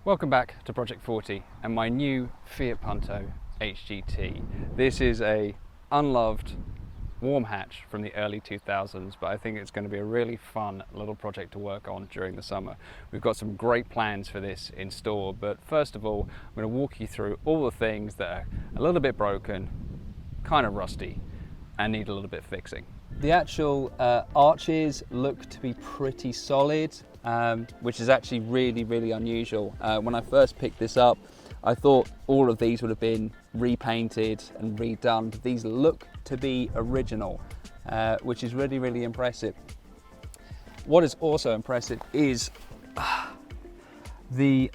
Welcome back to Project 40 and my new Fiat Punto HGT. This is a unloved warm hatch from the early 2000s, but I think it's going to be a really fun little project to work on during the summer. We've got some great plans for this in store, but first of all, I'm going to walk you through all the things that are a little bit broken, kind of rusty, and need a little bit fixing. The actual arches look to be pretty solid, which is actually really unusual. When I first picked this up, I thought all of these would have been repainted and redone, but these look to be original, which is really impressive. What is also impressive is the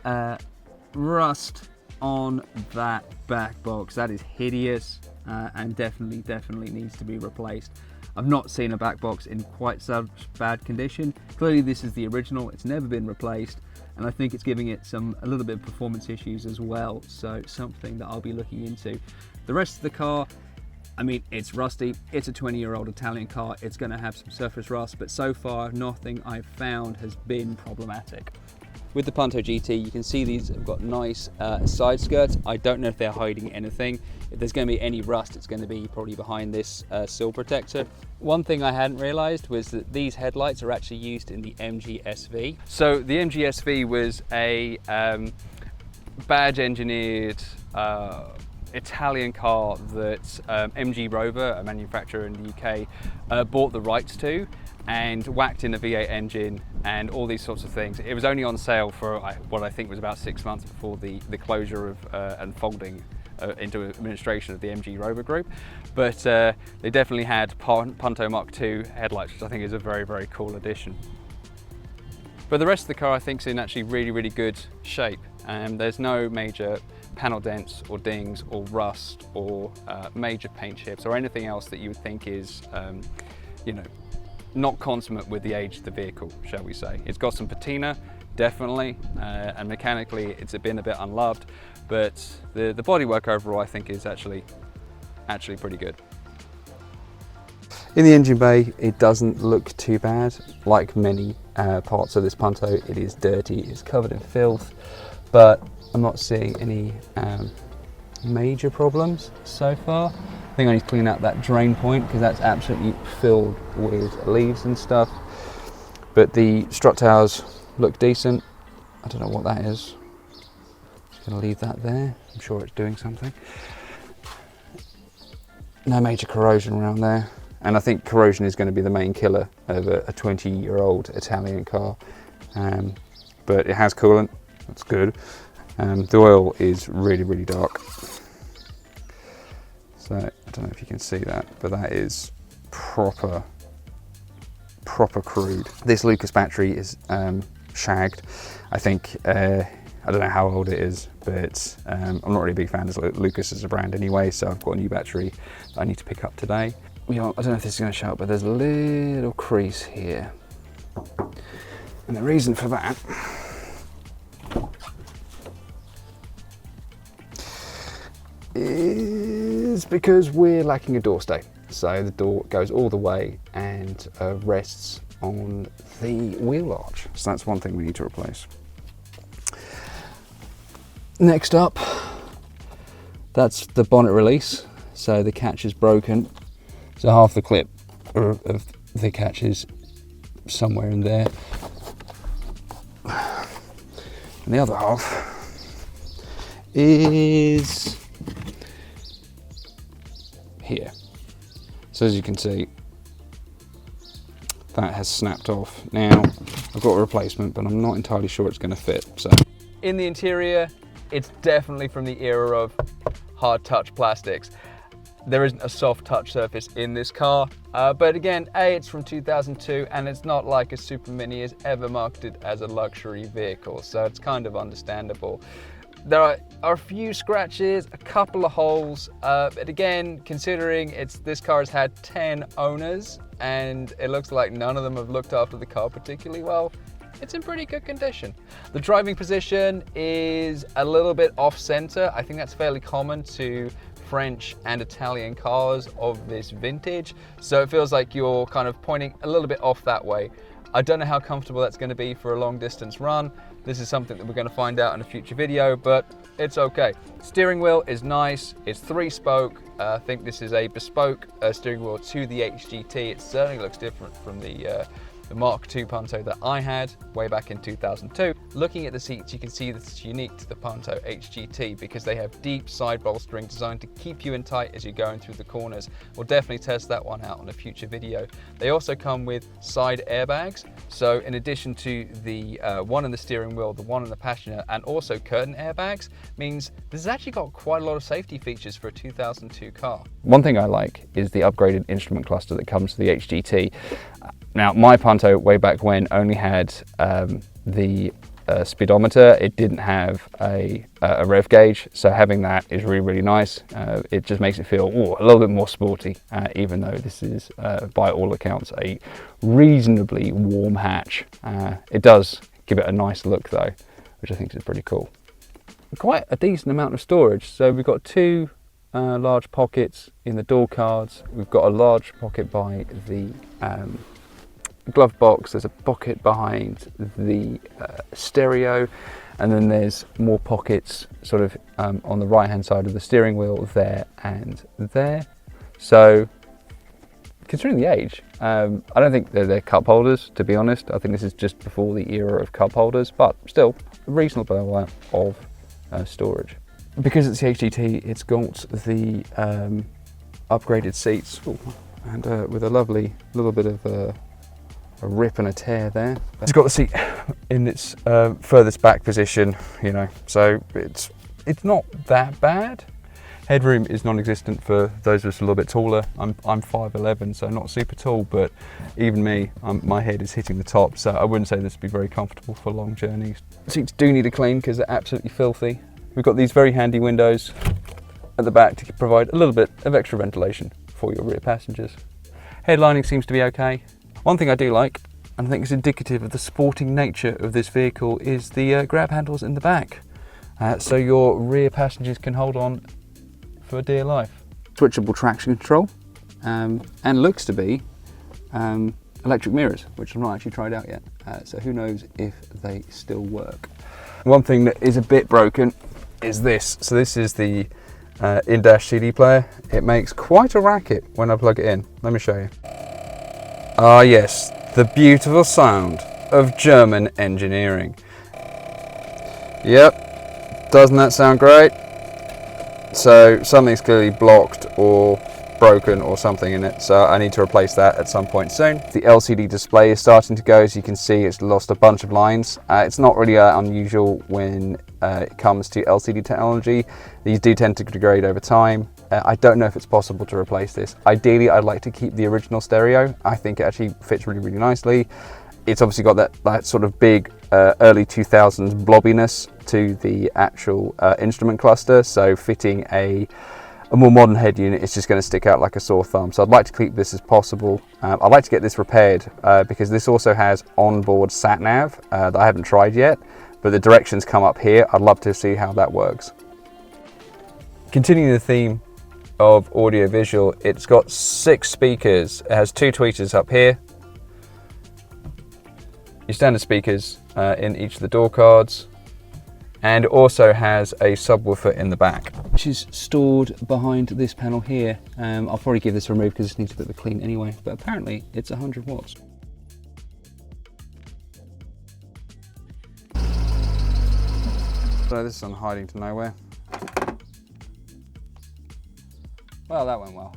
rust on that back box. That is hideous and definitely needs to be replaced. I've not seen a back box in quite such bad condition. Clearly this is the original, it's never been replaced, and I think it's giving it a little bit of performance issues as well, so something that I'll be looking into. The rest of the car, I mean, it's rusty, it's a 20-year-old Italian car, it's going to have some surface rust, but so far nothing I've found has been problematic. With the Punto GT, you can see these have got nice side skirts. I don't know if they're hiding anything. If there's going to be any rust, it's going to be probably behind this sill protector. One thing I hadn't realized was that these headlights are actually used in the MG SV. So the MG SV was a badge engineered Italian car that MG Rover, a manufacturer in the UK, bought the rights to and whacked in a V8 engine and all these sorts of things. It was only on sale for what I think was about 6 months before the closure of and folding into administration of the MG Rover group. But they definitely had Punto Mark II headlights, which I think is a very cool addition. But the rest of the car I think is in actually really good shape. There's no major panel dents or dings or rust or major paint chips or anything else that you would think is you know, not consummate with the age of the vehicle, shall we say. It's got some patina, definitely, and mechanically it's been a bit unloved, but the bodywork overall I think is actually pretty good. In the engine bay, it doesn't look too bad. Like many parts of this Punto, it is dirty, it's covered in filth, but I'm not seeing any major problems so far. I think I need to clean out that drain point because that's absolutely filled with leaves and stuff. But the strut towers look decent. I don't know what that is. Just gonna leave that there. I'm sure it's doing something. No major corrosion around there. And I think corrosion is going to be the main killer of a 20-year-old Italian car. But it has coolant, that's good. The oil is really dark. So I don't know if you can see that, but that is proper crude. This Lucas battery is shagged. I think, I don't know how old it is, but I'm not really a big fan of Lucas as a brand anyway, so I've got a new battery that I need to pick up today. You know, I don't know if this is going to show up, but there's a little crease here. And the reason for that is because we're lacking a door stay. So the door goes all the way and rests on the wheel arch. So that's one thing we need to replace. Next up, that's the bonnet release. So the catch is broken. So half the clip of the catch is somewhere in there. And the other half is here. So as you can see, that has snapped off. Now I've got a replacement, but I'm not entirely sure it's going to fit. So in the interior, it's definitely from the era of hard touch plastics. There isn't a soft touch surface in this car, but again, it's from 2002 and it's not like a Super Mini is ever marketed as a luxury vehicle, so it's kind of understandable. There are a few scratches, a couple of holes, but again, considering this car has had 10 owners and it looks like none of them have looked after the car particularly well, it's in pretty good condition. The driving position is a little bit off center. I think that's fairly common to French and Italian cars of this vintage, so it feels like you're kind of pointing a little bit off that way. I don't know how comfortable that's going to be for a long distance run, This is something that we're going to find out in a future video, but it's okay. Steering wheel is nice. It's 3-spoke. I think this is a bespoke steering wheel to the HGT. It certainly looks different from the Mark II Punto that I had way back in 2002. Looking at the seats, you can see that it's unique to the Punto HGT because they have deep side bolstering designed to keep you in tight as you're going through the corners. We'll definitely test that one out on a future video. They also come with side airbags. So in addition to the one in the steering wheel, the one in the passenger, and also curtain airbags, means this has actually got quite a lot of safety features for a 2002 car. One thing I like is the upgraded instrument cluster that comes to the HGT. Now, my Punto way back when only had the speedometer. It didn't have a rev gauge, so having that is really, really nice. It just makes it feel a little bit more sporty, even though this is, by all accounts, a reasonably warm hatch. It does give it a nice look though, which I think is pretty cool. Quite a decent amount of storage. So we've got two large pockets in the door cards. We've got a large pocket by the glove box. There's a pocket behind the stereo, and then there's more pockets sort of on the right hand side of the steering wheel there and there. So considering the age, I don't think they're cup holders, to be honest. I think this is just before the era of cup holders, but still a reasonable amount of storage. Because it's the HGT, it's got the upgraded seats. Ooh, and with a lovely little bit of a rip and a tear there. It's got the seat in its furthest back position, you know, so it's not that bad. Headroom is non-existent for those of us a little bit taller. I'm 5'11", so not super tall, but even me, my head is hitting the top, so I wouldn't say this would be very comfortable for long journeys. Seats do need a clean because they're absolutely filthy. We've got these very handy windows at the back to provide a little bit of extra ventilation for your rear passengers. Headlining seems to be okay. One thing I do like, and I think is indicative of the sporting nature of this vehicle, is the grab handles in the back. So your rear passengers can hold on for dear life. Switchable traction control, and looks to be electric mirrors, which I've not actually tried out yet. So who knows if they still work. One thing that is a bit broken is this. So this is the in-dash CD player. It makes quite a racket when I plug it in. Let me show you. Ah yes, the beautiful sound of German engineering. Yep, doesn't that sound great? So something's clearly blocked or broken or something in it, so I need to replace that at some point soon. The LCD display is starting to go. As you can see, it's lost a bunch of lines. It's not really unusual when it comes to LCD technology. These do tend to degrade over time. I don't know if it's possible to replace this. Ideally, I'd like to keep the original stereo. I think it actually fits really, really nicely. It's obviously got that sort of big early 2000s blobbiness to the actual instrument cluster, so fitting a more modern head unit is just going to stick out like a sore thumb. So I'd like to keep this as possible. I'd like to get this repaired because this also has onboard sat nav that I haven't tried yet, but the directions come up here. I'd love to see how that works. Continuing the theme of audio visual, it's got 6 speakers. It has 2 tweeters up here, your standard speakers in each of the door cards, and also has a subwoofer in the back, which is stored behind this panel here. I'll probably give this a remove because this needs a bit of a clean anyway, but apparently it's 100 watts. So this is on hiding to nowhere. Well, that went well.